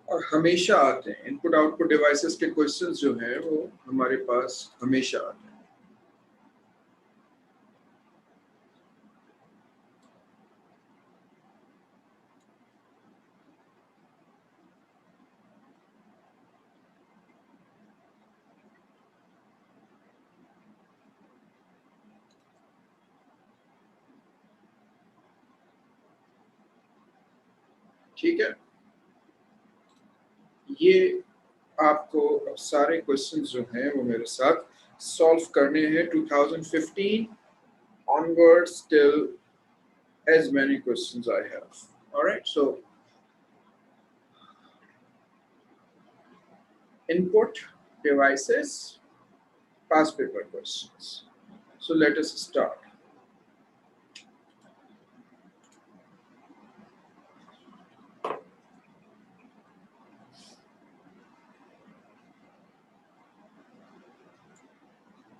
और हमेशा आते हैं इनपुट आउटपुट डिवाइसेस के क्वेश्चंस जो हैं वो हमारे पास हमेशा आते हैं। ठीक है, ये आपको अब सारे क्वेश्चंस जो हैं वो मेरे साथ सॉल्व करने हैं 2015 onwards till as many questions I have. All right, so input devices, past paper questions. So let us start.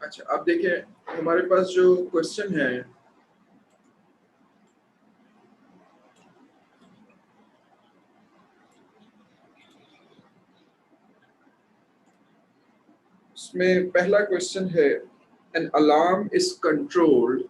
अच्छा, अब देखिए हमारे पास जो क्वेश्चन है उसमें पहला क्वेश्चन है an alarm is controlled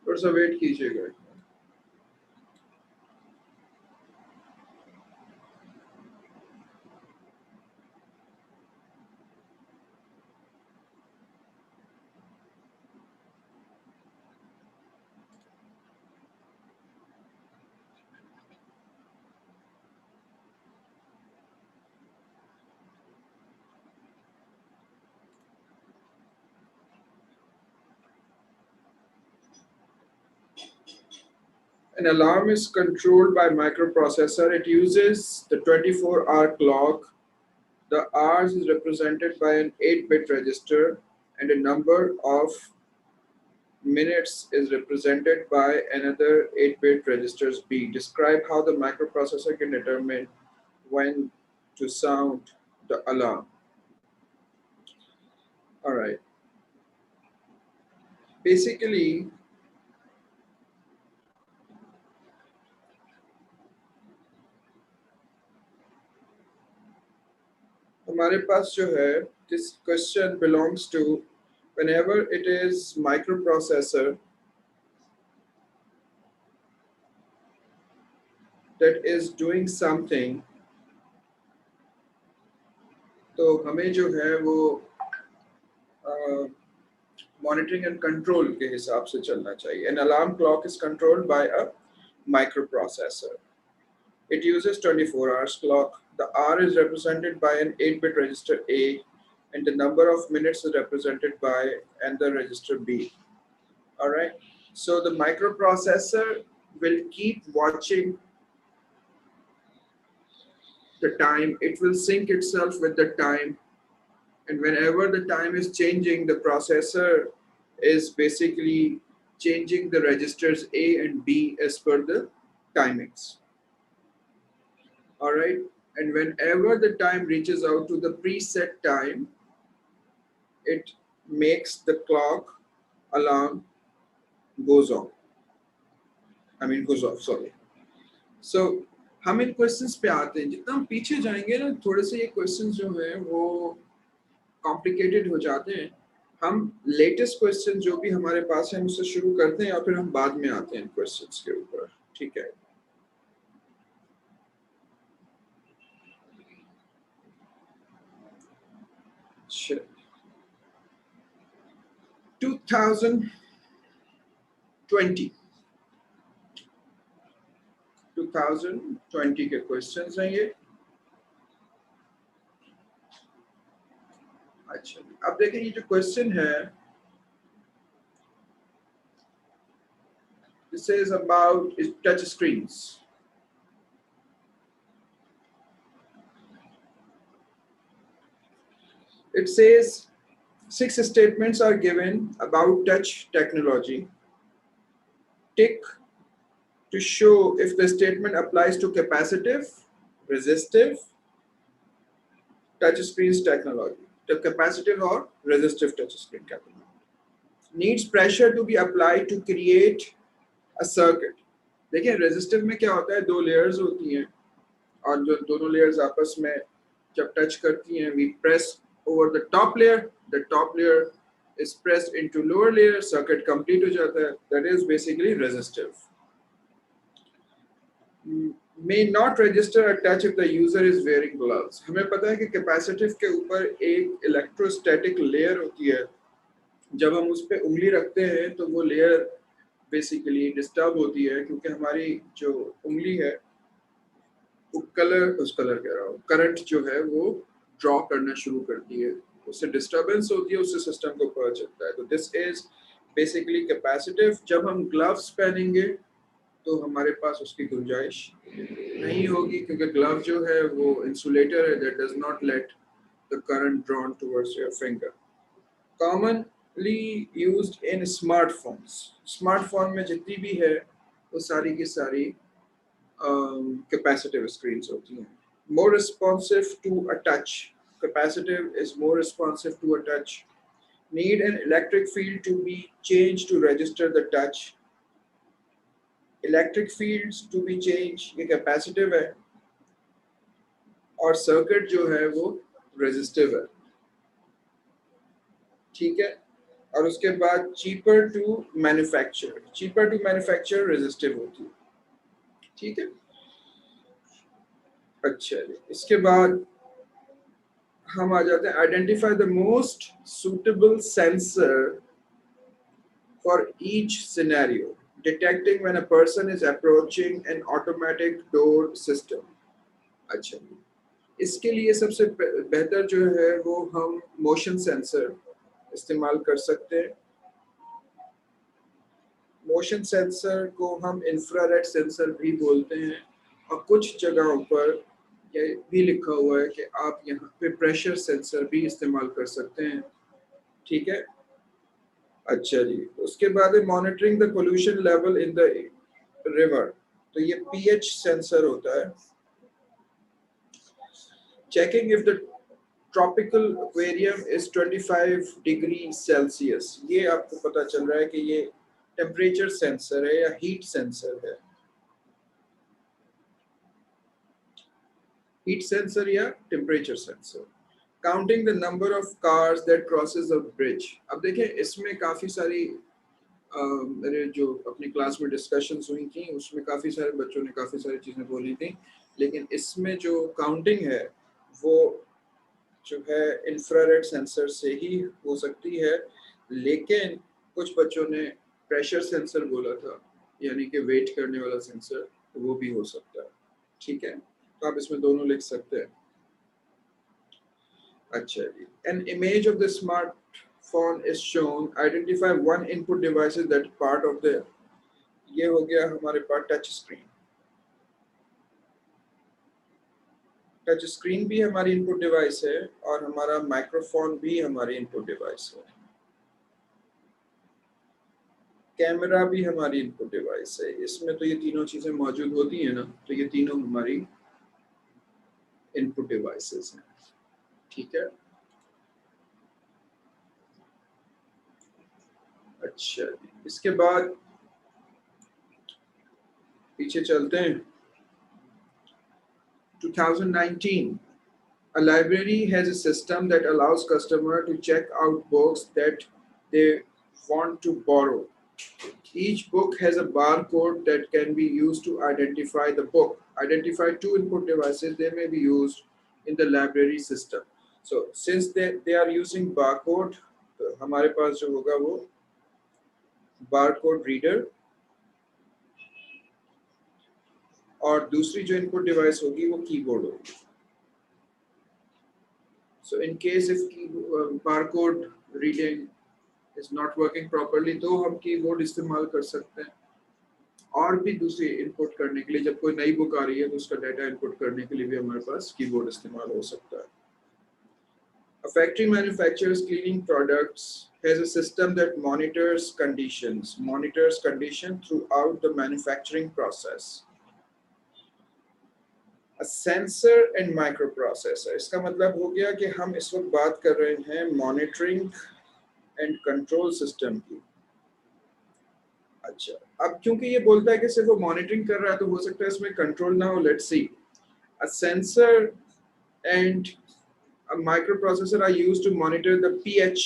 थोड़ा सा वेट कीजिएगा। An alarm is controlled by microprocessor. It uses the 24-hour clock. The hours is represented by an 8-bit register and a number of minutes is represented by another 8-bit registers B. Describe how the microprocessor can determine when to sound the alarm. All right. Basically, हमारे पास जो है this question belongs to whenever it is microprocessor that is doing something, तो हमें जो है वो monitoring and control के हिसाब से चलना चाहिए. An alarm clock is controlled by a microprocessor. It uses 24 hours clock. The hour is represented by an 8-bit register A and the number of minutes is represented by another register B. All right. So the microprocessor will keep watching the time. It will sync itself with the time. And whenever the time is changing, the processor is basically changing the registers A and B as per the timings. All right. And whenever the time reaches out to the preset time, it makes the clock alarm goes off. Goes off, sorry. So हम इन questions पे आते हैं. जितना हम पीछे जाएंगे ना, थोड़े से ये क्वेश्चंस जो हैं वो कॉम्प्लिकेटेड हो जाते हैं. हम लेटेस्ट क्वेश्चन जो भी हमारे पास है उससे शुरू करते हैं या फिर हम बाद में आते हैं क्वेश्चंस के ऊपर. ठीक है. अच्छा, 2020 के क्वेश्चंस हैं ये. अच्छा, अब देखें ये जो क्वेश्चन है, this is about touch screens. It says 6 statements are given about touch technology. Tick to show if the statement applies to capacitive, resistive, touch screens technology. The capacitive or resistive touch screen technology. Needs pressure to be applied to create a circuit. देखिए resistive में क्या होता है, दो layers होती हैं और जो दोनों लेयर्स आपस में जब टच करती हैं, we press over the top layer, the top layer is pressed into lower layer, circuit complete हो जाता है, that is basically resistive. May not register a touch if the user is wearing gloves. हमें पता है कि capacitive के ऊपर एक इलेक्ट्रोस्टैटिक लेयर होती है, जब हम उस पर उंगली रखते हैं तो वो लेयर बेसिकली डिस्टर्ब होती है क्योंकि हमारी जो उंगली है वो कह रहा हूँ करंट जो है वो ड्रॉ करना शुरू करती है, उससे डिस्टर्बेंस होती है, उससे सिस्टम को पता चलता है. तो दिस इज बेसिकली कैपेसिटिव. जब हम ग्लव्स पहनेंगे तो हमारे पास उसकी गुंजाइश नहीं होगी क्योंकि ग्लव जो है वो इंसुलेटर है, that does not let the current drawn towards your finger. Commonly used in smartphones. Smartphone में जितनी भी है वो सारी की सारी capacitive screens होती हैं. More responsive to a touch. Capacitive is more responsive to a touch. Need an electric field to be changed to register the touch. Electric fields to be changed, ये capacitive है और circuit जो है वो resistive है. ठीक है. और उसके बाद cheaper to manufacture. Cheaper to manufacture resistive होती है. ठीक है. अच्छा जी, इसके बाद हम आ जाते हैं identify the most suitable sensor for each scenario, detecting when a person is approaching N automatic door system. अच्छा, इसके लिए सबसे बेहतर जो है वो हम मोशन सेंसर इस्तेमाल कर सकते हैं. मोशन सेंसर को हम इंफ्रारेड सेंसर भी बोलते हैं और कुछ जगहों पर ये भी लिखा हुआ है कि आप यहाँ पे प्रेशर सेंसर भी इस्तेमाल कर सकते हैं. ठीक है. अच्छा जी, उसके बाद है monitoring the pollution level in the river. तो ये पीएच सेंसर होता है. Checking if the tropical aquarium is 25 degree Celsius. ये आपको पता चल रहा है कि ये टेम्परेचर सेंसर है या हीट सेंसर है. हीट सेंसर या temperature sensor. Counting the number of cars that crosses a bridge. अब देखें इसमें काफ़ी सारी मेरे जो अपनी क्लास में डिस्कशंस हुई थी उसमें काफ़ी सारे बच्चों ने काफ़ी सारी चीज़ें बोली थी, लेकिन इसमें जो काउंटिंग है वो जो है इंफ्रारेड सेंसर से ही हो सकती है, लेकिन कुछ बच्चों ने प्रेशर सेंसर बोला था, यानी कि वेट करने वाला सेंसर, तो वो भी हो सकता है. ठीक है, तो आप इसमें दोनों लिख सकते हैं. अच्छा जी, an image of the smartphone is shown, identify one input device that part of the. ये हो गया हमारे पास टच स्क्रीन. टच स्क्रीन भी हमारी इनपुट डिवाइस है और हमारा माइक्रोफोन भी हमारी इनपुट डिवाइस है. कैमरा भी हमारी इनपुट डिवाइस है. इसमें तो ये तीनों चीजें मौजूद होती हैं ना, तो ये तीनों हमारी इनपुट डिवाइसेस हैं. ठीक है. अच्छा, इसके बाद पीछे चलते हैं. 2019, a library has a system that allows customer to check out books that they want to borrow. Each book has a barcode that can be used to identify the book. Identify two input devices they may be used in the library system. So since they are using barcode, तो हमारे पास जो होगा वो barcode reader और दूसरी जो input device होगी वो कीबोर्ड होगी. So in case if barcode reading is not working properly, तो हम कीबोर्ड इस्तेमाल कर सकते हैं. और भी दूसरी इनपुट करने के लिए, जब कोई नई बुक आ रही है तो उसका डाटा इनपुट करने के लिए भी हमारे पास कीबोर्ड इस्तेमाल हो सकता है. A factory manufactures cleaning products has a system that monitors condition throughout the manufacturing process. A sensor and microprocessor, इसका मतलब हो गया कि हम इस वक्त बात कर रहे हैं मॉनिटरिंग एंड कंट्रोल सिस्टम की। अच्छा, अब क्योंकि ये बोलता है कि सिर्फ वो मॉनिटरिंग कर रहा है तो हो सकता है इसमें कंट्रोल ना हो। Let's see, a sensor and a microprocessor are used to monitor the pH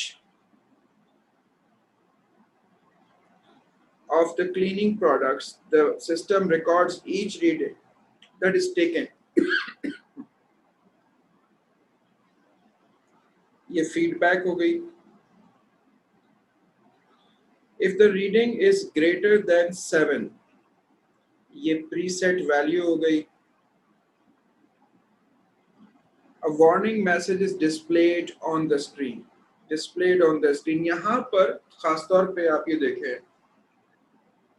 of the cleaning products. The system records each reading that is taken. ये feedback हो गई। If the reading is greater than 7, ये preset value हो गई। A warning message is displayed on the screen. Displayed on the screen. यहाँ पर खासतौर पे आप ये देखें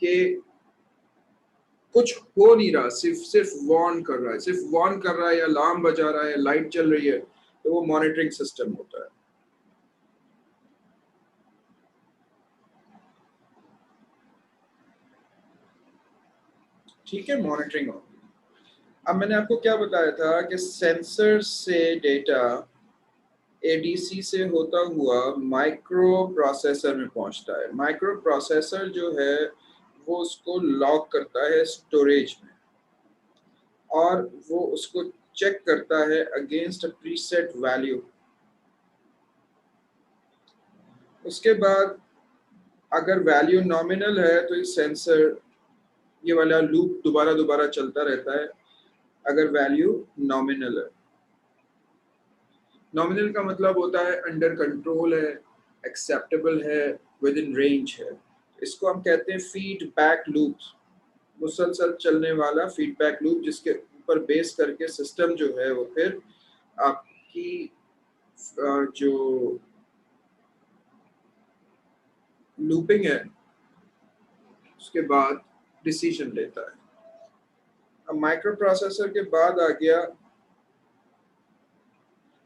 कि कुछ हो नहीं रहा, सिर्फ वार्न कर रहा है, सिर्फ वार्न कर रहा है या अलार्म बजा रहा है, लाइट चल रही है, तो वो मॉनिटरिंग सिस्टम होता है। ठीक है, मॉनिटरिंग हो। अब मैंने आपको क्या बताया था कि सेंसर से डेटा एडीसी से होता हुआ माइक्रो प्रोसेसर में पहुंचता है। माइक्रो प्रोसेसर जो है वो उसको लॉक करता है स्टोरेज में और वो उसको चेक करता है अगेंस्ट अ प्रीसेट वैल्यू। उसके बाद अगर वैल्यू नॉमिनल है तो ये सेंसर, ये वाला लूप दोबारा दोबारा चलता रहता है अगर वैल्यू नॉमिनल है। नॉमिनल का मतलब होता है अंडर कंट्रोल है, एक्सेप्टेबल है, विद इन रेंज है। इसको हम कहते हैं फीडबैक लूप, मुसलसल चलने वाला फीडबैक लूप, जिसके ऊपर बेस करके सिस्टम जो है वो फिर आपकी जो लूपिंग है उसके बाद डिसीजन लेता है। अब माइक्रो प्रोसेसर के बाद आ गया,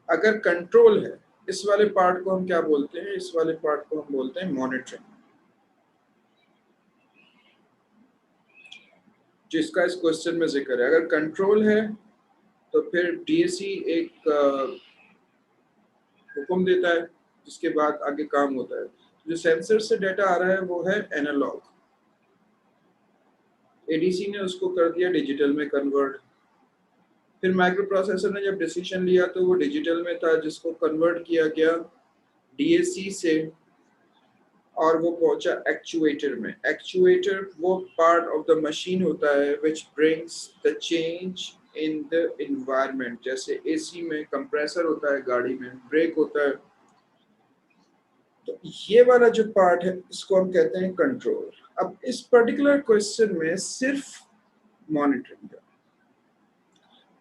अगर कंट्रोल है, इस वाले पार्ट को हम क्या बोलते हैं? इस वाले पार्ट को हम बोलते हैं मॉनिटरिंग, जिसका इस क्वेश्चन में जिक्र है। अगर कंट्रोल है तो फिर डीएसई एक हुक्म देता है जिसके बाद आगे काम होता है। जो सेंसर से डेटा आ रहा है वो है एनालॉग, एडीसी ने उसको कर दिया डिजिटल में कन्वर्ट। फिर माइक्रो प्रोसेसर ने जब डिसीजन लिया तो वो डिजिटल में था, जिसको कन्वर्ट किया गया डीएससी से और वो पहुंचा एक्चुएटर में। एक्चुएटर वो पार्ट ऑफ द मशीन होता है which brings the change in the environment. जैसे एसी में कंप्रेसर होता है, गाड़ी में ब्रेक होता है, तो ये वाला जो पार्ट है इसको हम कहते हैं कंट्रोल। अब इस पर्टिकुलर क्वेश्चन में सिर्फ मॉनिटरिंग है,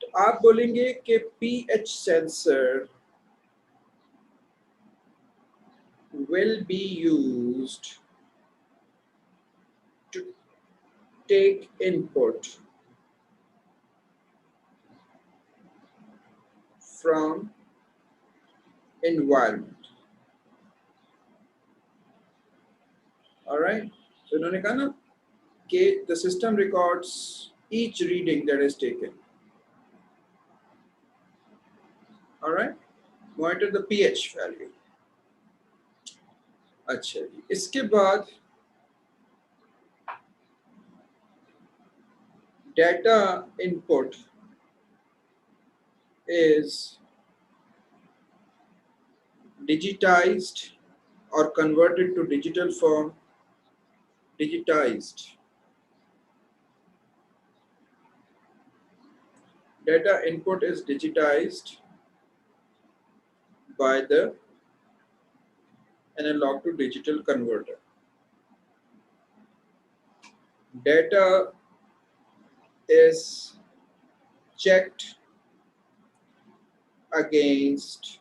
तो आप बोलेंगे कि pH sensor will be used to take input from environment. All right, so इन्होंने कहा ना कि the system records each reading that is taken. All right, monitor the pH value. अच्छा जी, इसके बाद data input is digitized or converted to digital form. Digitized data input is digitized by the analog to digital converter. Data is checked against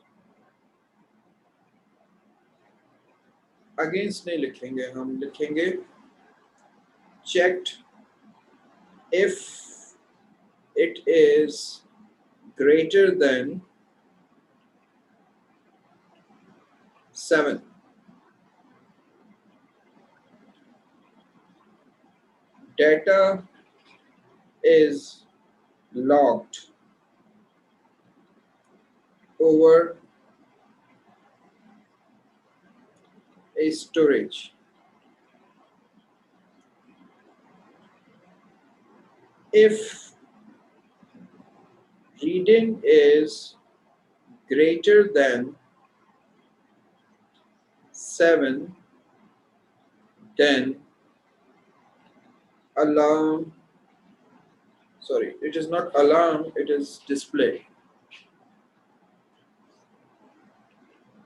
नहीं लिखेंगे, हम लिखेंगे checked if it is greater than 7. Data is locked over a storage. If reading is greater than 7, then alarm, sorry, it is not alarm, it is display.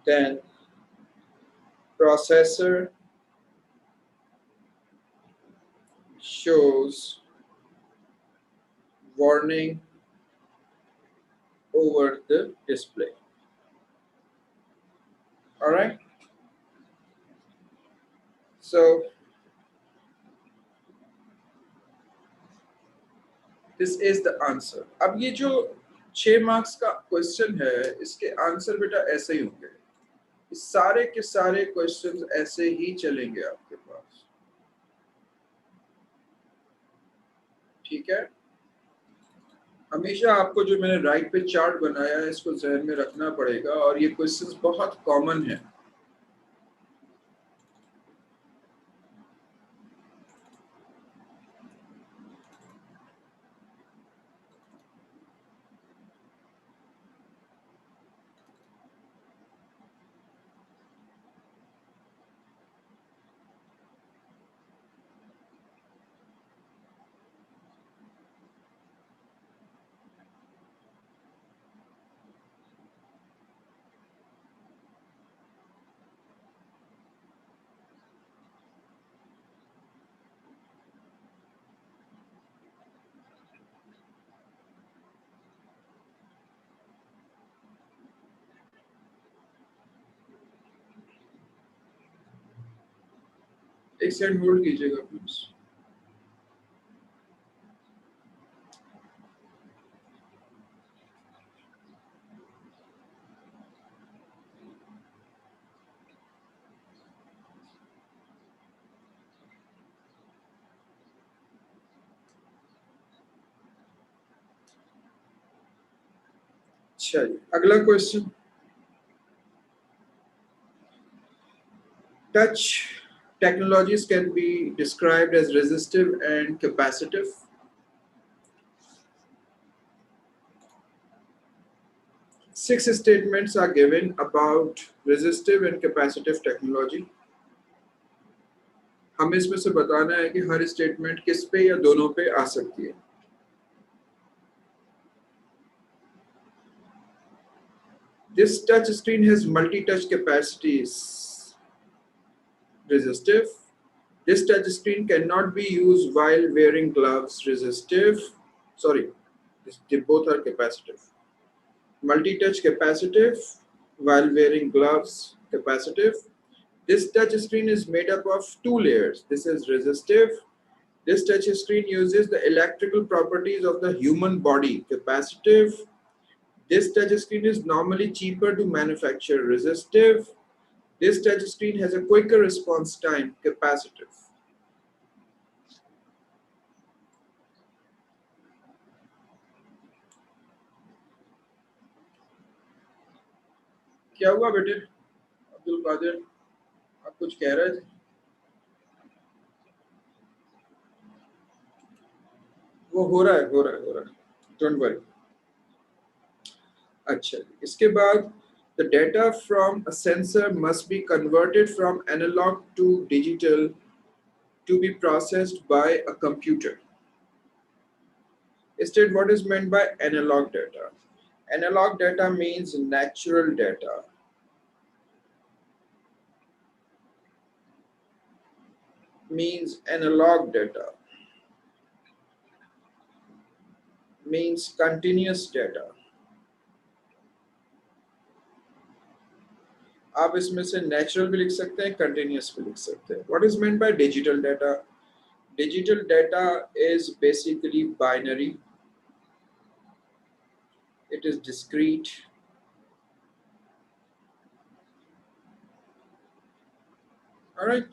Then processor shows warning over the display. All right. So this is the answer. अब ये जो 6 marks का question है, इसके answer बेटा ऐसे ही होंगे. सारे के सारे क्वेश्चंस ऐसे ही चलेंगे आपके पास. ठीक है. हमेशा आपको जो मैंने राइट पे चार्ट बनाया है इसको ज़हन में रखना पड़ेगा और ये क्वेश्चंस बहुत कॉमन है. एक सेकंड होल्ड कीजिएगा प्लीज. चलिए अगला question. Touch technologies can be described as resistive and capacitive. Six statements are given about resistive and capacitive technology. हमें इसमें से बताना है कि हर स्टेटमेंट किस पे या दोनों पे आ सकती है. This touch screen has multi-touch capacities. Resistive. This touch screen cannot be used while wearing gloves. Resistive. Sorry, they both are capacitive. Multi-touch capacitive, while wearing gloves capacitive. This touch screen is made up of 2 layers. This is resistive. This touch screen uses the electrical properties of the human body. Capacitive. This touch screen is normally cheaper to manufacture. Resistive. This touch screen has a quicker response time. Capacitive. क्या हुआ बेटे? अब्दुल कादिर, आप कुछ कह रहे थे? वो हो रहा है. Don't worry. अच्छा, इसके बाद the data from a sensor must be converted from analog to digital to be processed by a computer. State what is meant by analog data. Analog data means natural data. Means analog data. Means continuous data. आप इसमें से natural भी लिख सकते हैं, continuous भी लिख सकते हैं. What is meant by digital data? Digital data is basically binary. It is discrete. Alright,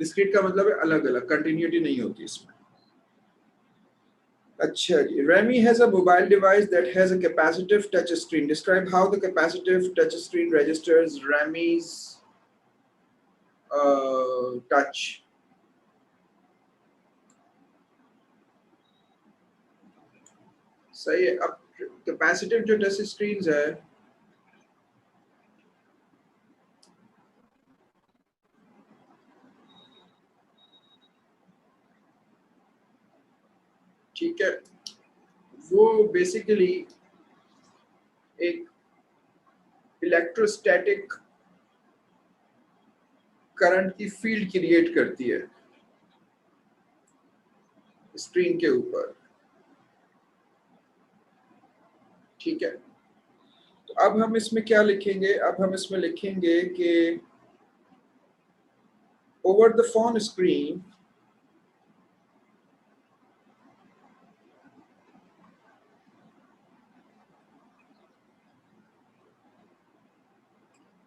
discrete का मतलब है अलग अलग, कंटिन्यूटी नहीं होती इसमें। अच्छा जी, Remy has a mobile device that has a capacitive touch screen. Describe how the capacitive touch screen registers Remy's touch. सही है। अब कैपेसिटिव जो टच स्क्रीन है ठीक है, वो बेसिकली एक इलेक्ट्रोस्टैटिक करंट की फील्ड क्रिएट करती है स्क्रीन के ऊपर। ठीक है, तो अब हम इसमें क्या लिखेंगे, अब हम इसमें लिखेंगे कि over the phone screen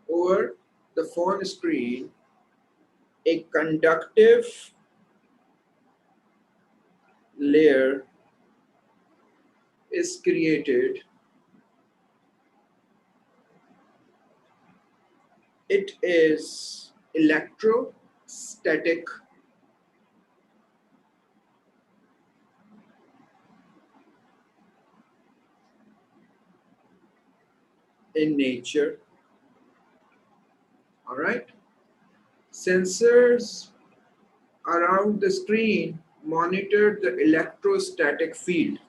over the phone screen a conductive layer is created. It is electrostatic in nature. All right, sensors around the screen monitor the electrostatic field.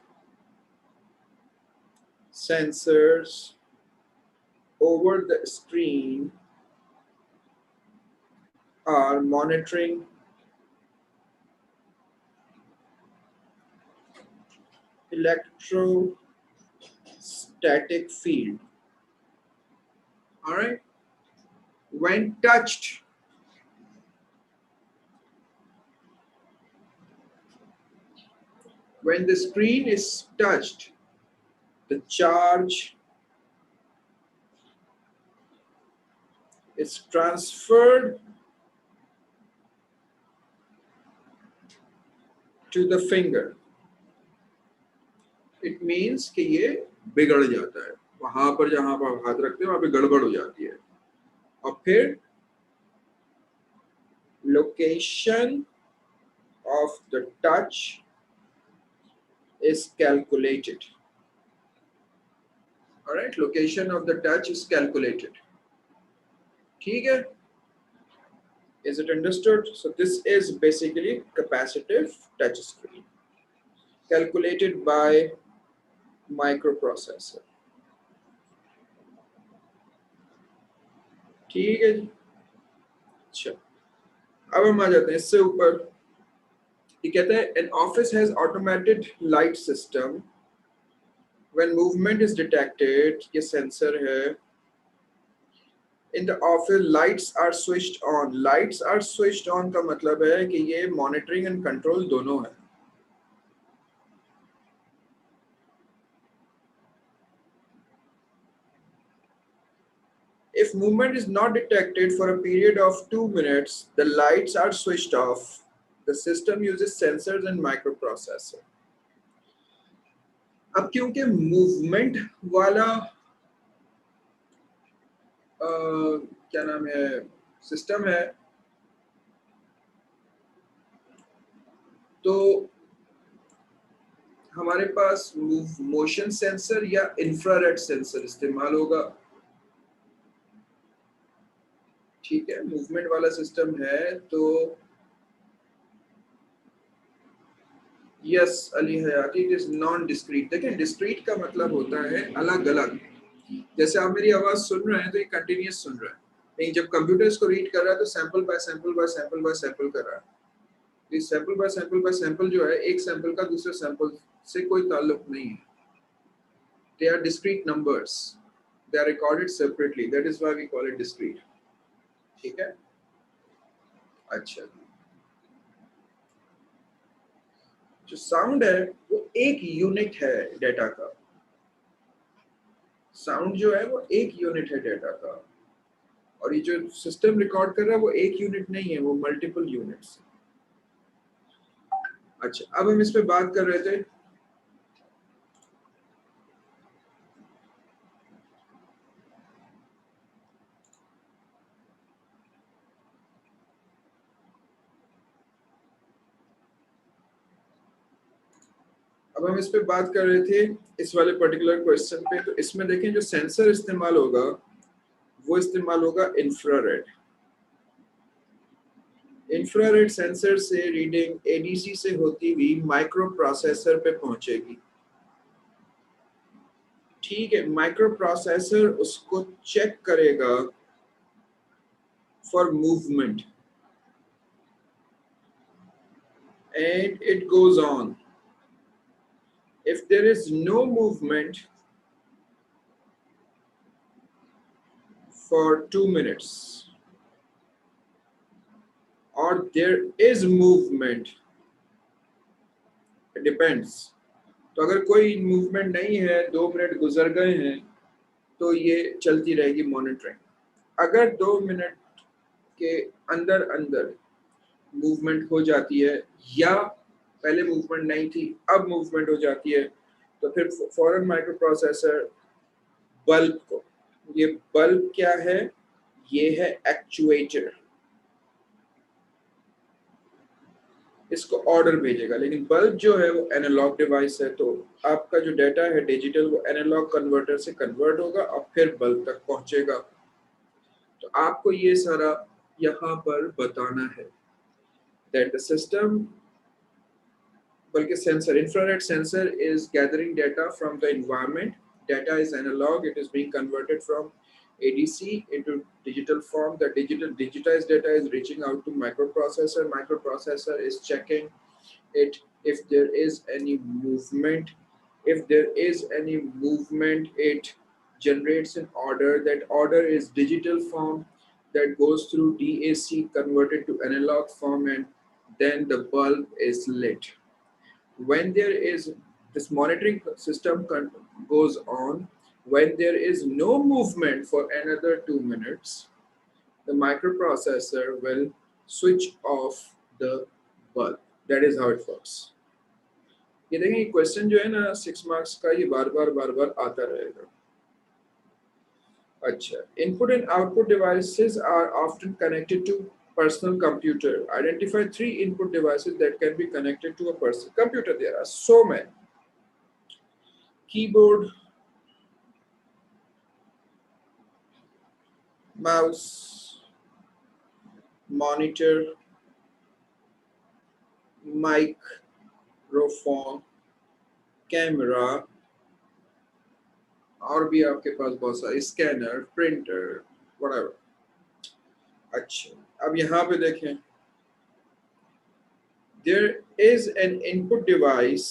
Sensors over the screen are monitoring electrostatic field. All right, when touched, when the screen is touched, the charge is transferred to the finger. It means कि ये बिगड़ जाता है, वहां पर जहां पर हाथ रखते हैं वहां पे गड़बड़ हो जाती है। और फिर location of the touch is calculated. All right, location of the touch is calculated. ठीक है, is it understood? So this is basically capacitive touch screen calculated by microprocessor. ठीक है जी। अच्छा, अब हम आ जाते हैं इससे ऊपर। ये कहता है an office has automated light system when movement is detected, ये सेंसर है। In the office lights are switched on. Lights are switched on का मतलब है कि ये मॉनिटरिंग एंड कंट्रोल दोनों है। If movement is not detected for a period of 2 minutes, the lights are switched off. The system uses sensors and microprocessor. अब क्योंकि movement वाला क्या नाम है सिस्टम है, तो हमारे पास मोशन सेंसर या इंफ्रारेड सेंसर इस्तेमाल होगा। ठीक है, मूवमेंट वाला सिस्टम है तो यस अली हयाती, इट इज नॉन डिस्क्रीट। देखिए डिस्क्रीट का मतलब होता है अलग अलग। जैसे आप मेरी आवाज सुन रहे हैं तो ये कंटिन्यूस सुन रहा है, लेकिन जब कंप्यूटर इसको रीड कर रहा है तो sample bye sample bye sample bye sample कर रहा है। ये सैंपल बाय सैंपल जो है, एक सैंपल का दूसरे सैंपल से कोई ताल्लुक नहीं है। They are discrete numbers, they are recorded separately, that is why we call it discrete. ठीक है, अच्छा, जो साउंड है वो एक यूनिट है डेटा का। साउंड जो है वो एक यूनिट है डेटा का। और ये जो सिस्टम रिकॉर्ड कर रहा है वो एक यूनिट नहीं है, वो मल्टीपल यूनिट्स। अच्छा, अब हम इस पे बात कर रहे थे अब हम इस पे बात कर रहे थे इस वाले पर्टिकुलर क्वेश्चन पे। तो इसमें देखें जो सेंसर इस्तेमाल होगा वो इस्तेमाल होगा इंफ्रारेड। इंफ्रारेड सेंसर से रीडिंग एडीसी से होती हुई माइक्रो प्रोसेसर पे पहुंचेगी। ठीक है, माइक्रो प्रोसेसर उसको चेक करेगा for movement and it goes on. If there is no movement for 2 minutes or there is movement, it depends। तो अगर कोई मूवमेंट नहीं है, 2 मिनट गुजर गए हैं, तो ये चलती रहेगी मॉनिटरिंग। अगर 2 मिनट के अंदर अंदर मूवमेंट हो जाती है या पहले मूवमेंट नहीं थी अब मूवमेंट हो जाती है, तो फिर फौरन माइक्रो प्रोसेसर बल्ब को, ये बल्ब क्या है, ये है एक्चुएटर, इसको ऑर्डर भेजेगा। लेकिन बल्ब जो है वो एनालॉग डिवाइस है, तो आपका जो डाटा है डिजिटल वो एनालॉग कन्वर्टर से कन्वर्ट होगा और फिर बल्ब तक पहुंचेगा। तो आपको ये सारा यहाँ पर बताना है दैट द सिस्टम, बल्कि sensor, infrared sensor is gathering data from the environment. Data is analog, it is being converted from ADC into digital form. The digitized data is reaching out to microprocessor. Microprocessor is checking it if there is any movement. If there is any movement, it generates an order. That order is digital form that goes through DAC converted to analog form, and then the bulb is lit. When there is this monitoring system goes on, when there is no movement for another 2 minutes, the microprocessor will switch off the bulb. That is how it works. ये देखें, ये question जो है ना 6 marks का, ये बार बार आता रहेगा। अच्छा, input and output devices are often connected to personal computer. Identify 3 input devices that can be connected to a personal computer. There are so many. Keyboard, mouse, monitor, microphone, camera, और भी आपके पास बहुत सारे, स्कैनर, प्रिंटर, whatever. अच्छा, अब यहाँ पे देखें, there is an input device.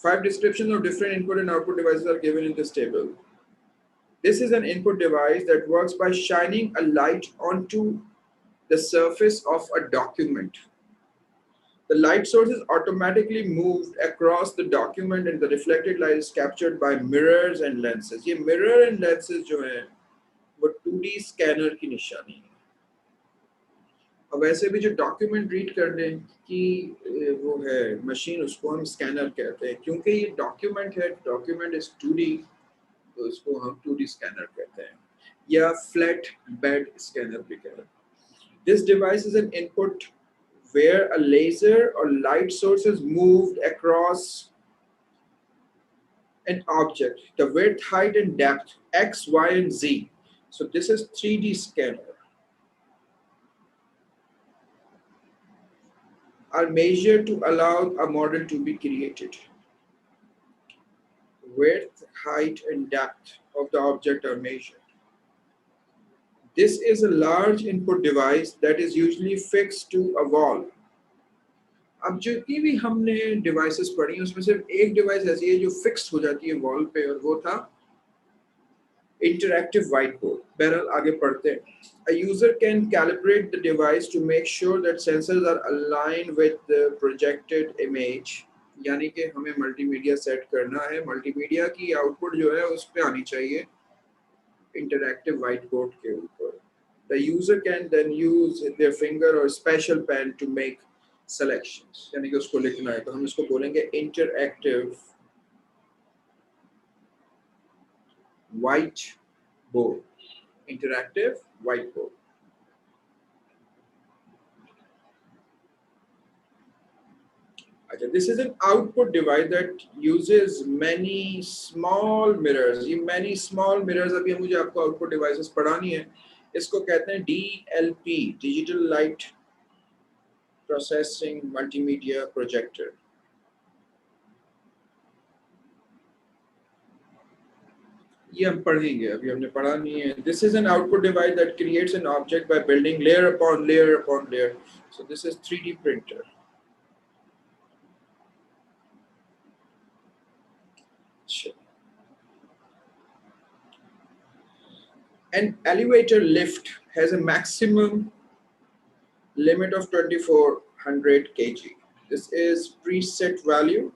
5 descriptions of different input and output devices are given in this table. This is an input device that works by shining a light onto the surface of a document. The light source is automatically moved across the document and the reflected light is captured by mirrors and lenses. ये mirror and lenses जो हैं वो 2D scanner की निशानी है। अब वैसे भी जो डॉक्यूमेंट रीड करने की वो है मशीन, उसको हम स्कैनर कहते हैं। क्योंकि ये डॉक्यूमेंट है, डॉक्यूमेंट इज 2D, तो इसको हम 2D स्कैनर कहते हैं या फ्लैट बेड स्कैनर भी कहते हैं। This device is an input where a laser or light source is moved across an object. The width, height, and depth, X, Y, and Z. So this is 3D scanner. Are measured to allow a model to be created. Width, height, and depth of the object are measured. This is a large input device that is usually fixed to a wall. अब जितनी भी हमने devices पढ़ी उसमें सिर्फ एक device ऐसी है जो फिक्स हो जाती है वॉल पे, और वो था इंटरैक्टिव व्हाइट बोर्ड। बहरहाल आगे पढ़ते हैं। A user can calibrate the device to make sure that sensors are aligned with the projected image. यानी कि हमें मल्टीमीडिया सेट करना है, मल्टीमीडिया की आउटपुट जो है उस पर आनी चाहिए इंटरैक्टिव वाइट बोर्ड के ऊपर. The user can then use their finger or special pen to make selections. यानी कि उसको लिखना है तो हम इसको बोलेंगे interactive white board. Interactive whiteboard. Okay, this is an output device that uses many small mirrors. ये many small mirrors अभी मुझे आपको output devices पढ़ानी है. इसको कहते हैं DLP, Digital Light Processing Multimedia Projector. ये हम पढ़ेंगे, अभी हमने पढ़ा नहीं है. This is an output device that creates an object by building layer upon layer upon layer. So this is 3D printer. An elevator lift has a maximum limit of 2400 kg. This is preset value.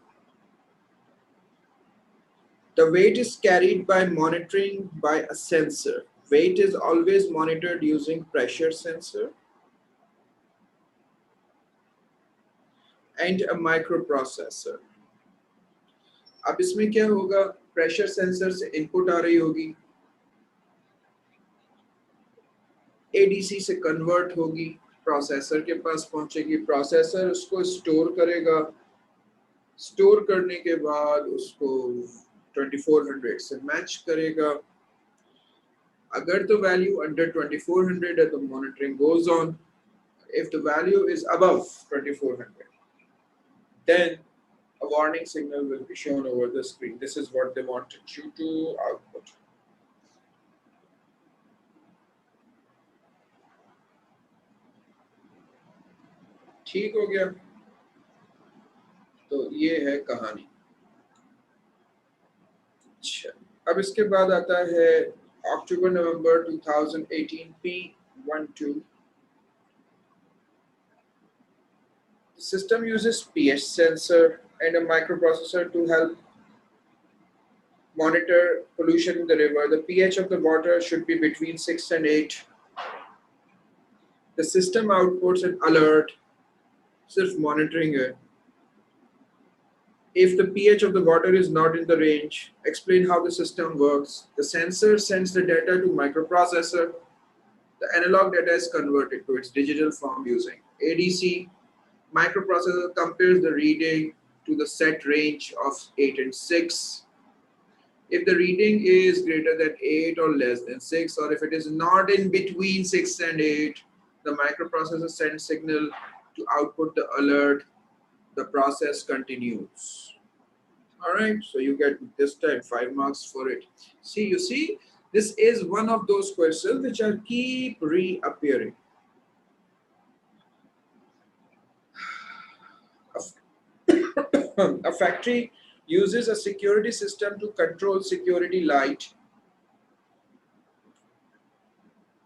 The weight is carried by monitoring by a sensor. Weight is always monitored using pressure sensor and a microprocessor. अब इसमें क्या होगा, pressure sensor से input आ रही होगी, ADC से convert होगी, processor के पास पहुंचेगी, प्रोसेसर उसको स्टोर करेगा, स्टोर करने के बाद उसको 2400 से मैच करेगा. अगर तो वैल्यू अंडर 2400 है तो monitoring goes on. If the value is above 2400 then a warning signal will be shown over the screen. This is what they wanted you to output. ठीक हो गया, तो ये है कहानी. अच्छा, अब इसके बाद आता है अक्टूबर नवंबर 2018 P12. The system uses pH sensor and a microprocessor to help monitor pollution in the river. The pH of the water should be between 6 and 8. The system outputs an alert, सिर्फ monitoring है. If the pH of the water is not in the range, explain how the system works. The sensor sends the data to microprocessor. The analog data is converted to its digital form using ADC. Microprocessor compares the reading to the set range of 8 and 6. If the reading is greater than 8 or less than 6, or if it is not in between 6 and 8, the microprocessor sends signal to output the alert. The process continues. All right, so you get this time 5 marks for it. See, you see, this is one of those questions which are keep reappearing. A factory uses a security system to control security light.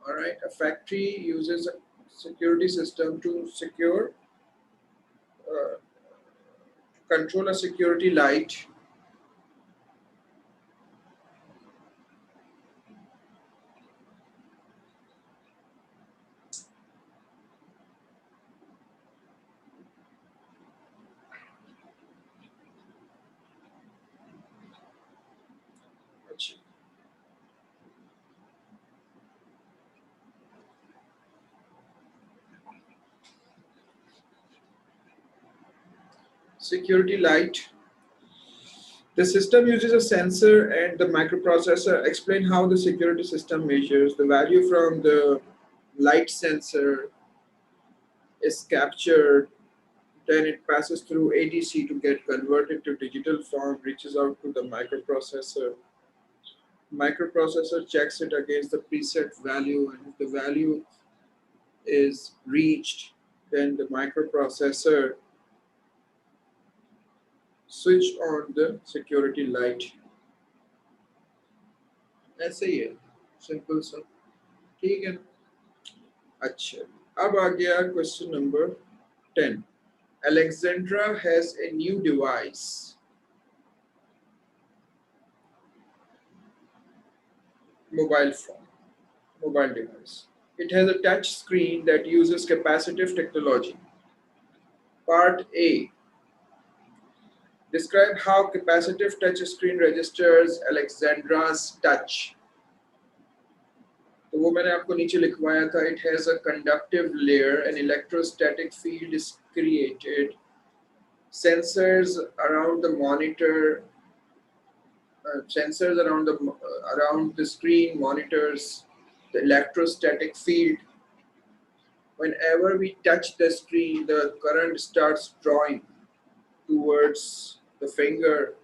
All right, a factory uses a security system to control a security light. Security light. The system uses a sensor and the microprocessor. Explain how the security system measures the value from the light sensor is captured, then it passes through ADC to get converted to digital form, reaches out to the microprocessor. Microprocessor checks it against the preset value, and if the value is reached, then the microprocessor switch on the security light. ऐसे ही है, simple सा. ठीक है. अच्छा, अब आ गया question number 10. Alexandra has a new device, mobile phone, mobile device. It has a touch screen that uses capacitive technology. Part A. Describe how capacitive touch screen registers Alexandra's touch. तो वो मैंने आपको नीचे लिखवाया था. It has a conductive layer. An electrostatic field is created. Sensors around the monitor, sensors around the screen monitors the electrostatic field. Whenever we touch the screen, the current starts drawing towards the finger.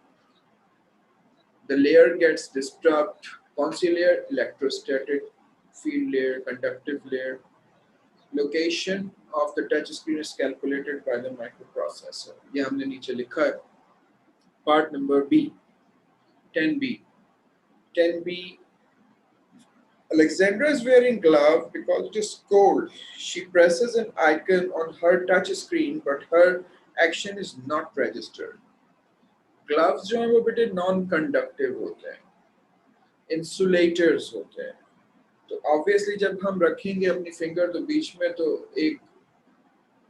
The layer gets disturbed. कौन सी layer? Electrostatic field layer, conductive layer. Location of the touch screen is calculated by the microprocessor. ये हमने नीचे लिखा है. Part number B. 10B. 10B. Alexandra is wearing glove because it is cold. She presses an icon on her touch screen, but her action is not registered. Gloves जो हैं वो बेटे non-conductive होते हैं, insulators होते हैं. तो obviously जब हम रखेंगे अपनी finger तो बीच में तो एक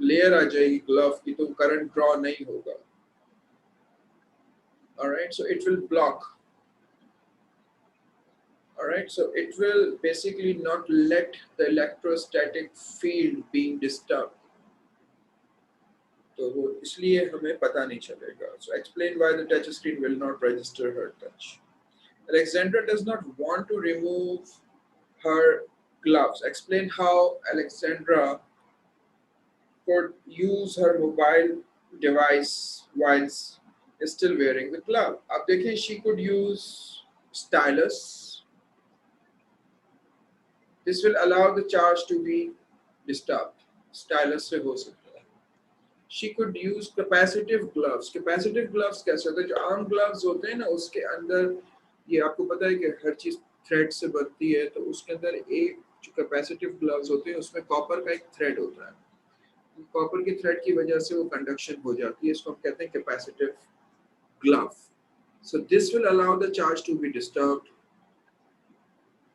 layer आ जाएगी glove की, तो current draw नहीं होगा. Alright, so it will block. Alright, so it will basically not let the electrostatic field being disturbed. तो वो इसलिए हमें पता नहीं चलेगा. So explain why the touch screen will not register her touch. Alexandra does not want to remove her gloves. Explain how Alexandra could use her mobile device whilst still wearing the glove. अब देखें, she could use stylus. This will allow the charge to be disturbed. Stylus से हो सकता है. She could use capacitive gloves. Capacitive gloves कैसे होते हैं? जो आम gloves होते हैं ना, उसके अंदर ये आपको पता है कि हर चीज थ्रेड से बनती है, तो उसके अंदर एक जो कैपेसिटिव ग्लव्स होते हैं उसमें कॉपर का एक थ्रेड होता है. कॉपर के थ्रेड की वजह से वो कंडक्शन हो जाती है. इसको हम कहते हैं capacitive glove. So this will allow the charge to be disturbed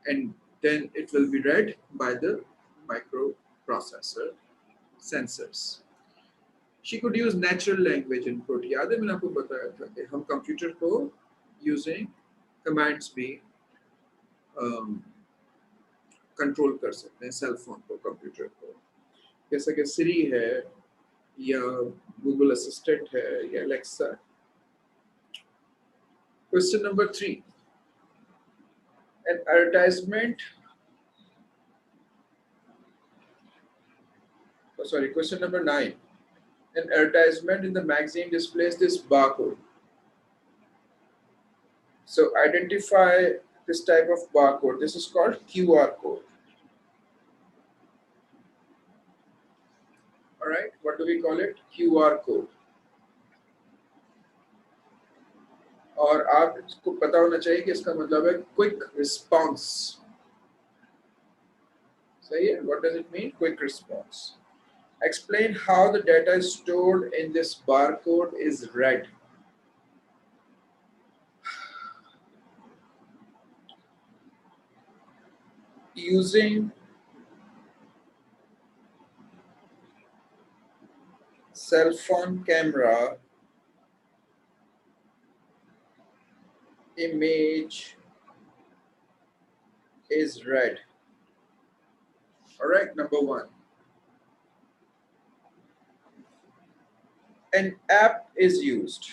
and then it will be read by the microprocessor sensors. She could use natural language input. याद है मैंने आपको बताया था कि हम कंप्यूटर को using commands भी कंट्रोल कर सकते हैं सेल फोन को, कंप्यूटर को. जैसा कि सिरी है या गूगल असिस्टेंट है या Alexa. Question number 3. An advertisement. Oh, sorry, question number 9. An advertisement in the magazine displays this barcode. So identify this type of barcode. This is called QR code. All right, what do we call it? QR code. और आपको पता होना चाहिए कि इसका मतलब है quick response. सही है? What does it mean? Quick response. Explain how the data stored in this barcode is read. Using cell phone camera, image is read. All right, number 1. An app is used.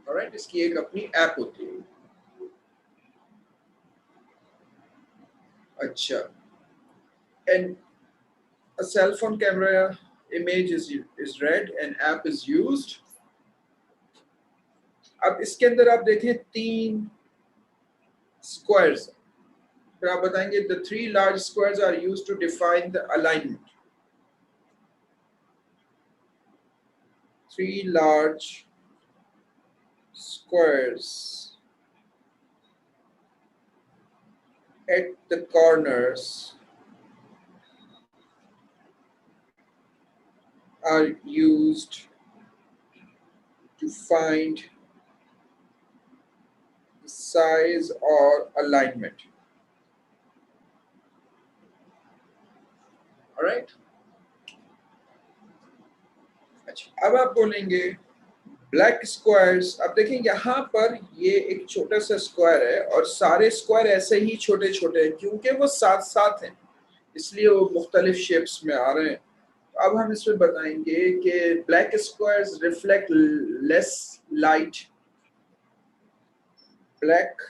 All right, इसकी एक अपनी app होती है. अच्छा. And a cell phone camera image is read and app is used. अब इसके अंदर आप देखें 3 squares. फिर आप बताएंगे the 3 large squares are used to define the alignment. 3 large squares at the corners are used to find the size or alignment. Alright? अच्छा, अब आप बोलेंगे ब्लैक स्क्वायर्स। अब देखें यहाँ पर ये एक छोटा सा स्क्वायर है और सारे स्क्वायर ऐसे ही छोटे छोटे हैं क्योंकि वो साथ साथ हैं, इसलिए वो मुख्तलिफ शेप्स में आ रहे हैं। तो अब हम इसमें बताएंगे कि black squares reflect less light. Black,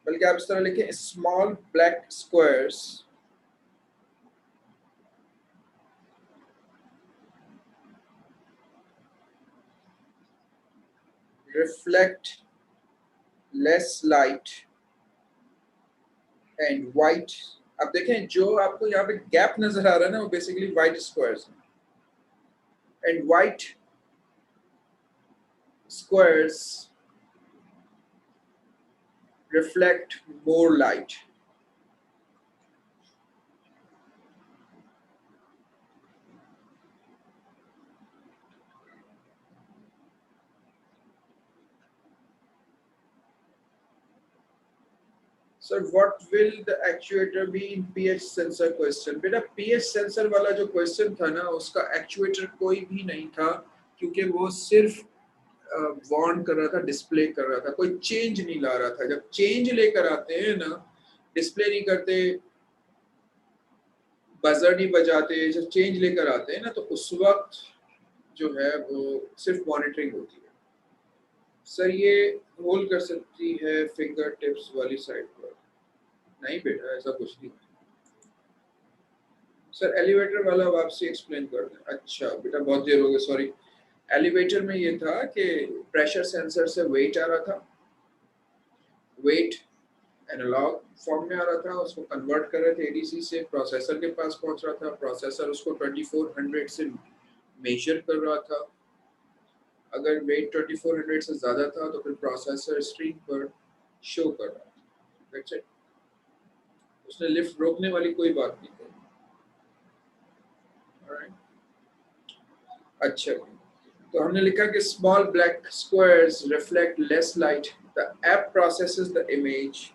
बल्कि आप इस तरह लिखें, small black squares reflect less light and white। अब देखें जो आपको यहाँ पे गैप नजर आ रहा है ना, वो बेसिकली व्हाइट स्क्वायर्स हैं। And white squares reflect more light। Sir what will the actuator be in pH sensor question? बेटा पीएच सेंसर वाला जो क्वेश्चन था ना, उसका एक्चुएटर कोई भी नहीं था क्योंकि वो सिर्फ वार्न कर रहा था, डिस्प्ले कर रहा था, कोई चेंज नहीं ला रहा था। जब चेंज लेकर आते हैं ना, डिस्प्ले नहीं करते, बजर नहीं बजाते, जब चेंज लेकर आते हैं ना तो उस वक्त जो है वो सिर्फ मॉनिटरिंग होती है। सर ये होल्ड कर सकती है फिंगर टिप्स वाली साइड पर? नहीं बेटा, ऐसा कुछ नहीं। सर एलिवेटर वाला अब आपसे एक्सप्लेन कर दें। अच्छा बेटा, बहुत देर हो गई, सॉरी। एलिवेटर में ये था कि प्रेशर सेंसर से वेट आ रहा था, वेट एनालॉग फॉर्म में आ रहा था, उसको कन्वर्ट कर रहे थे एडीसी से, प्रोसेसर के पास पहुंच रहा था, प्रोसेसर उसको 2400 से मेजर कर रहा था। अगर वेट 2400 से ज़्यादा था तो फिर प्रोसेसर स्क्रीन पर शो कर रहा था। That's it. उसने लिफ्ट रोकने वाली कोई बात नहीं करी। ऑलराइट, अच्छा, तो हमने लिखा कि small black squares reflect less light, the app processes the image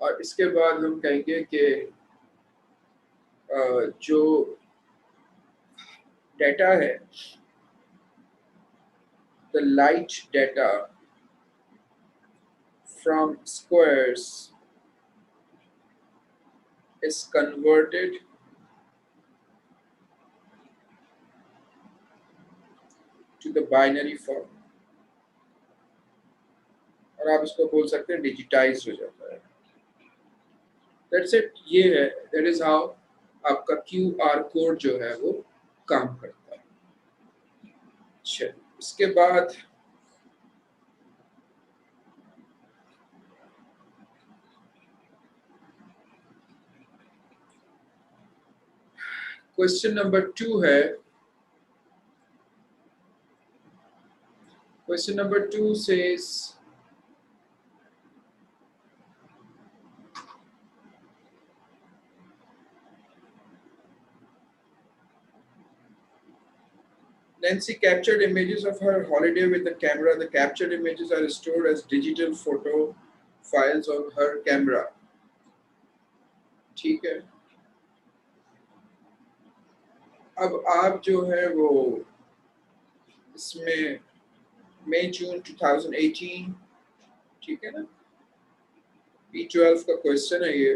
और इसके बाद हम कहेंगे कि जो डेटा है, the light data from squares is converted to the binary form, और आप इसको बोल सकते हैं डिजिटाइज हो जाता है। दैट्स इट, ये है, दैट इज हाउ आपका क्यूआर कोड जो है वो काम करता है। अच्छा, इसके बाद क्वेश्चन नंबर 2 है। Question number 2 says Nancy captured images of her holiday with the camera. The captured images are stored as digital photo files on her camera। ठीक है, अब आप जो है वो इसमें मई जून 2018, ठीक है ना, P12 का क्वेश्चन है ये।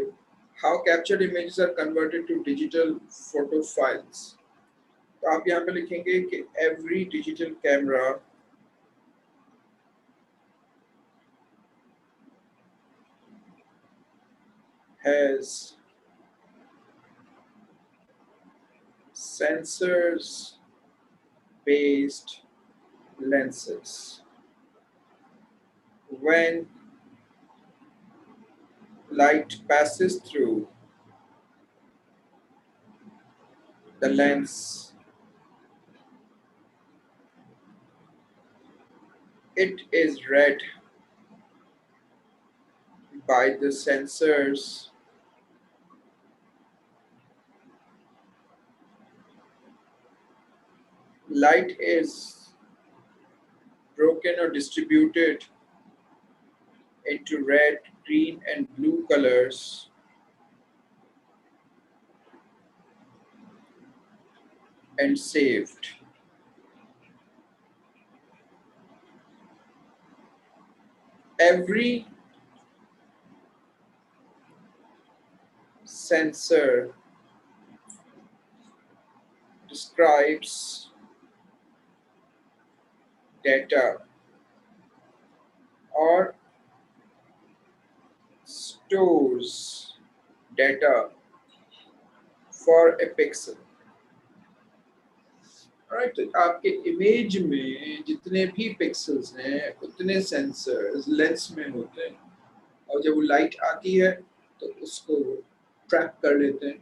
How captured images are converted to digital photo files. तो आप यहाँ पे लिखेंगे कि every digital camera has sensors based lenses। When light passes through the lens, it is read by the sensors light is broken or distributed into red, green and blue colors and saved. Every sensor describes data or stores data for a pixel. Alright, तो आपके image में जितने भी pixels हैं उतने sensors lens में होते हैं और जब वो लाइट आती है तो उसको ट्रैप कर लेते हैं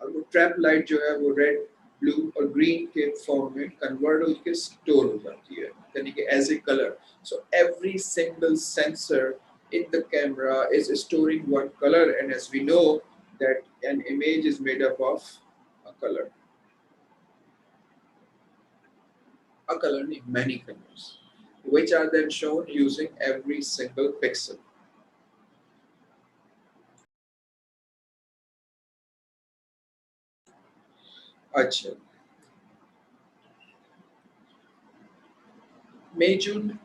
और वो ट्रैप लाइट जो है वो रेड, ब्लू और ग्रीन के फॉर्म में कन्वर्ट होकर स्टोर हो जाती है यानी कि as a colour. So every single sensor in the camera is storing one color, and as we know that an image is made up of a color. A color, many colors, which are then shown using every single pixel. Acha. May June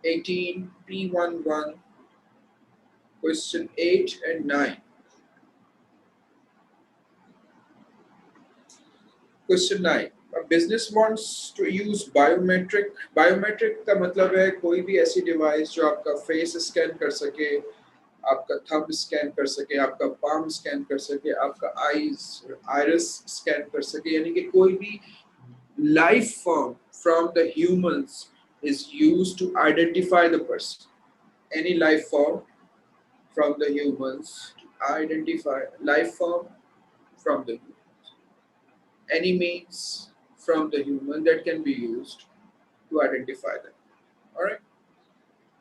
18 P11 question 8 and 9. Question 9. A business wants to use biometric. Biometric का मतलब है कोई भी ऐसी device जो आपका face scan कर सके, आपका थंब स्कैन कर सके, आपका पाम स्कैन कर सके, आपका आइरिस स्कैन कर सके, यानी कि कोई भी life form from the humans is used to identify the person. Any life form from the humans to identify life form from the humans. Any means from the human that can be used to identify them. All right.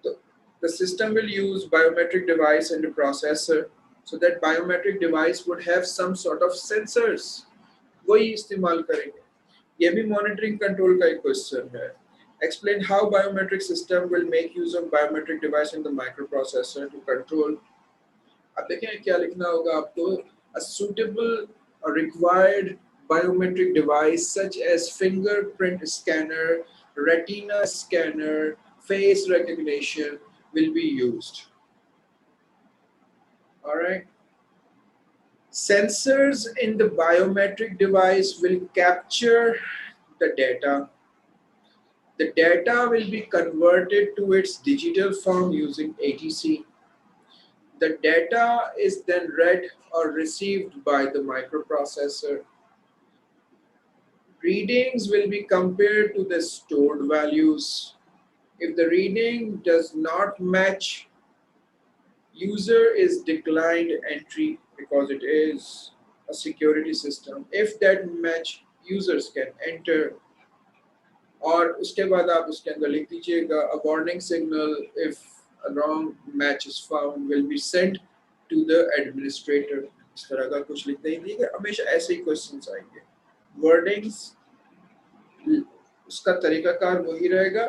So the system will use biometric device and a processor, so that biometric device would have some sort of sensors. वही इस्तेमाल करेंगे. ये भी monitoring control का एक question है. Explain how biometric system will make use of biometric device in the microprocessor to control. अब देखें क्या लिखना होगा आपको. A suitable or required biometric device such as fingerprint scanner, retina scanner, face recognition will be used. All right. Sensors in the biometric device will capture the data. The data will be converted to its digital form using ATC. The data is then read or received by the microprocessor. Readings will be compared to the stored values. If the reading does not match, user is declined entry because it is a security system. If that match, users can enter. और उसके बाद आप उसके अंदर लिख दीजिएगा a warning signal if a wrong match is found will be sent to the administrator. इस तरह का कुछ लिख दीजिएगा. हमेशा ऐसे ही क्वेश्चंस आएंगे. वर्डिंग्स उसका तरीकाकार वही रहेगा,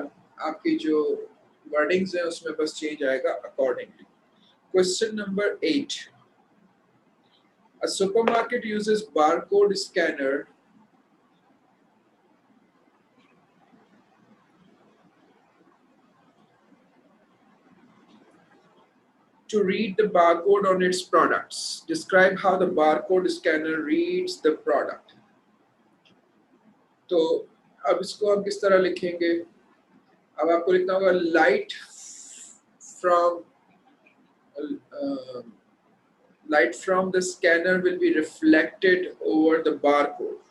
आपकी जो वर्डिंग्स हैं उसमें बस चेंज आएगा accordingly. Question number 8. A supermarket uses barcode scanner to read the barcode on its products. Describe how the barcode scanner reads the product. तो अब इसको हम किस तरह लिखेंगे. अब आपको लिखना होगा light from the scanner will be reflected over the barcode.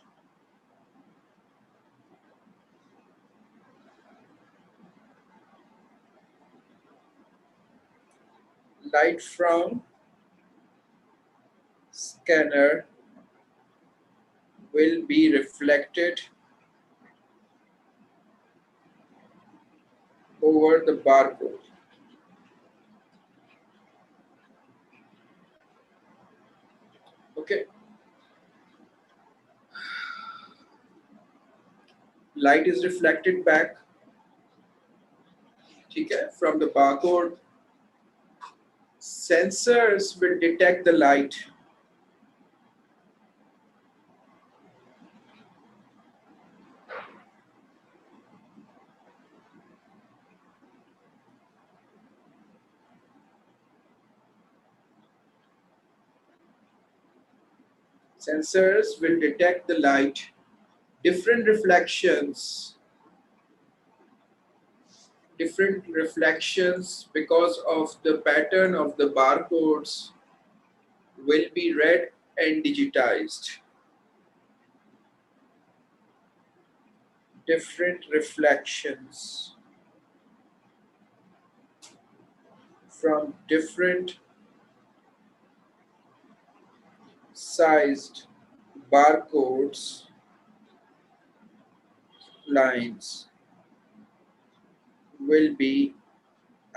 Light from scanner will be reflected over the barcode. Okay. Light is reflected back, okay, from the barcode. Sensors will detect the light. Sensors will detect the light, different reflections because of the pattern of the barcodes will be read and digitized. Different reflections from different sized barcodes lines will be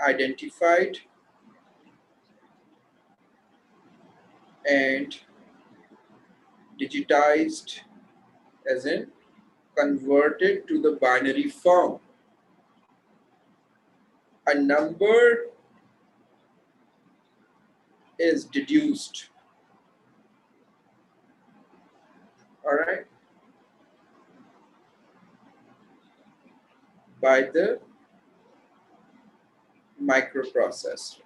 identified and digitized, as in converted to the binary form. A number is deduced, all right, by the microprocessor.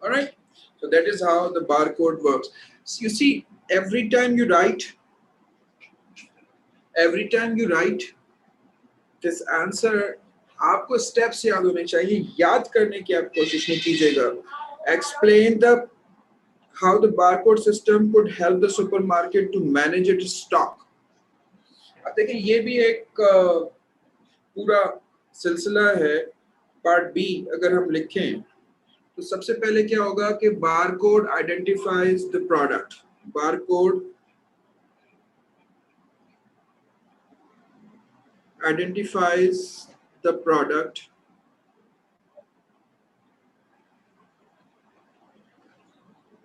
All right, so that is how the barcode works. So you see, every time you write this answer, आपको steps याद होने चाहिए. याद करने की आप कोशिश नहीं कीजिएगा. Explain how the barcode system could help the supermarket to manage its stock. अब देखिए ये भी एक पूरा सिलसिला है. पार्ट बी अगर हम लिखें तो सबसे पहले क्या होगा कि barcode identifies the product. Barcode identifies the product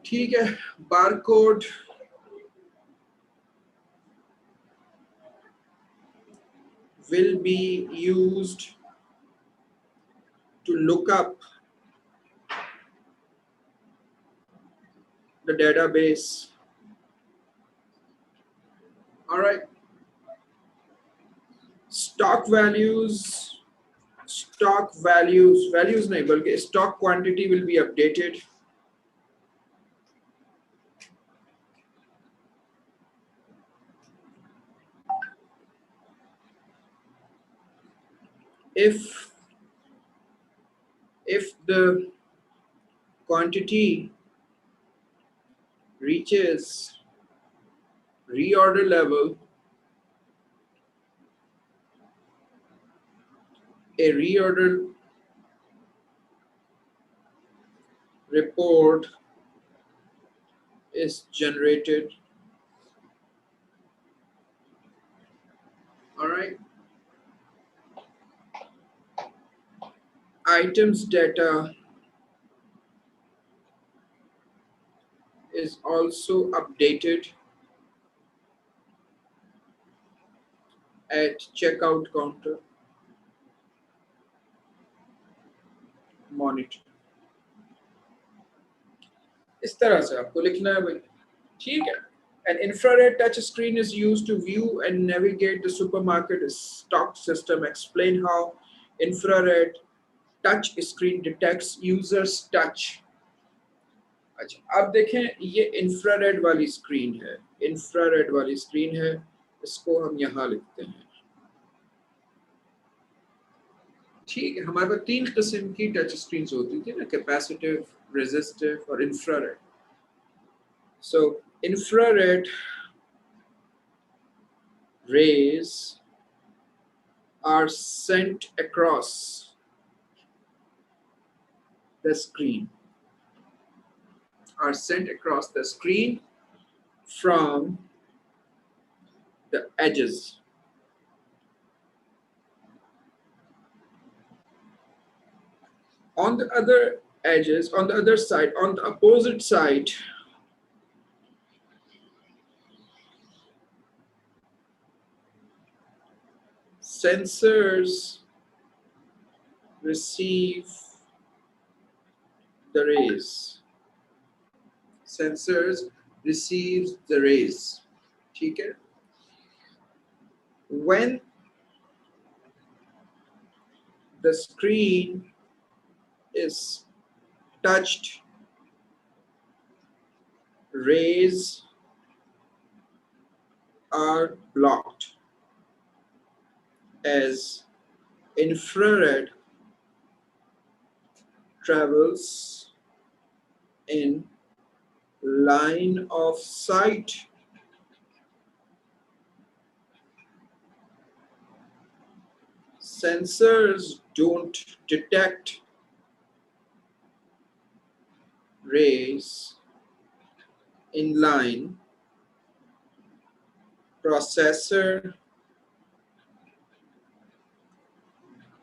ठीक है. Barcode will be used to look up the database. All right. Values nahi balki stock quantity will be updated. If the quantity reaches reorder level, a reorder report is generated. All right. Items data is also updated at checkout counter monitor. इस तरह से आपको लिखना है भाई. ठीक है. An infrared touch screen is used to view and navigate the supermarket stock system. Explain how infrared touch screen detects users touch. अच्छा अब देखें ये इंफ्रारेड वाली स्क्रीन है. इंफ्रारेड वाली स्क्रीन है, इसको हम यहाँ लिखते हैं. ठीक है. हमारे पास 3 किस्म की टच स्क्रीन होती थी ना, कैपेसिटिव, रेजिस्टिव और infrared. So infrared rays are sent across the screen from the edges On the other edges, on the other side, on the opposite side, sensors receive the rays. Sensors receive the rays. ठीक है? When the screen is touched, rays are blocked as infrared travels in line of sight. Sensors don't detect rays in line. Processor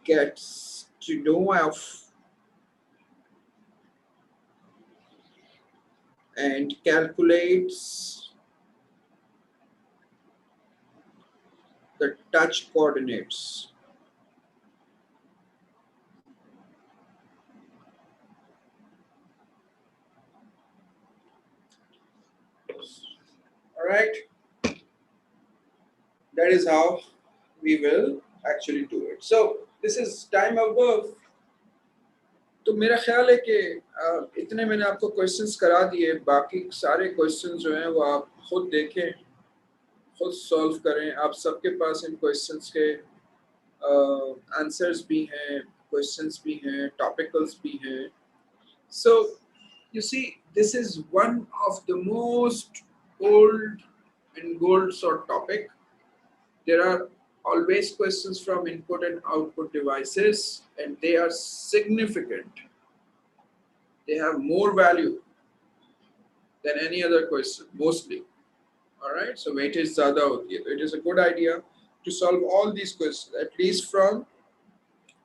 gets to know of and calculates the touch coordinates. All right, that is how we will actually do it. So this is time above. तो मेरा ख्याल है कि इतने मैंने आपको questions करा दिए, बाकी सारे क्वेश्चंस जो हैं वो आप खुद देखें, खुद सॉल्व करें. आप सबके पास इन क्वेश्चंस के आंसर्स भी हैं, क्वेश्चंस भी हैं, टॉपिकल्स भी हैं. So you see, this is one of the most old and gold sort topic. There are always questions from input and output devices, and they are significant. They have more value than any other question, mostly. All right, so weightage ज़्यादा होती है. So it is a good idea to solve all these questions, at least from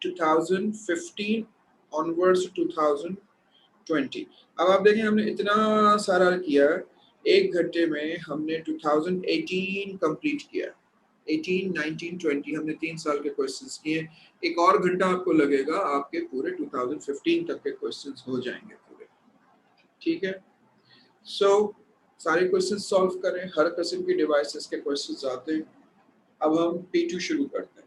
2015 onwards to 2020. अब आप देखें हमने इतना सारा किया, एक घंटे में हमने 2018 कंप्लीट किया. 18, 19, 20 हमने 3 साल के क्वेश्चंस किए. एक और घंटा आपको लगेगा, आपके पूरे 2015 तक के क्वेश्चंस हो जाएंगे पूरे. ठीक है? सो सारे क्वेश्चंस सॉल्व करें, हर किस्म की डिवाइसेस के क्वेश्चंस आते हैं. अब हम P2 शुरू करते हैं.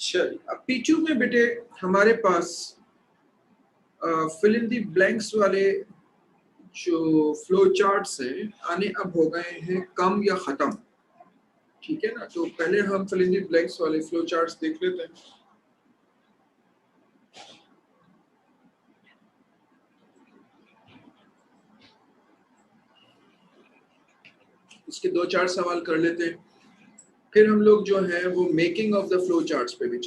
चलिए, अब P2 में बेटे हमारे पास फिल इन दी ब्लैंक्स वाले जो फ्लो चार्ट्स हैं आने अब हो गए हैं कम या ख़त्म। ठीक है ना, तो पहले हम फिल इन दी ब्लैंक्स वाले फ्लो चार्ट्स देख लेते हैं। इसके 2-4 सवाल कर लेते हैं, फिर हम लोग जो है वो making of the flow charts पे भी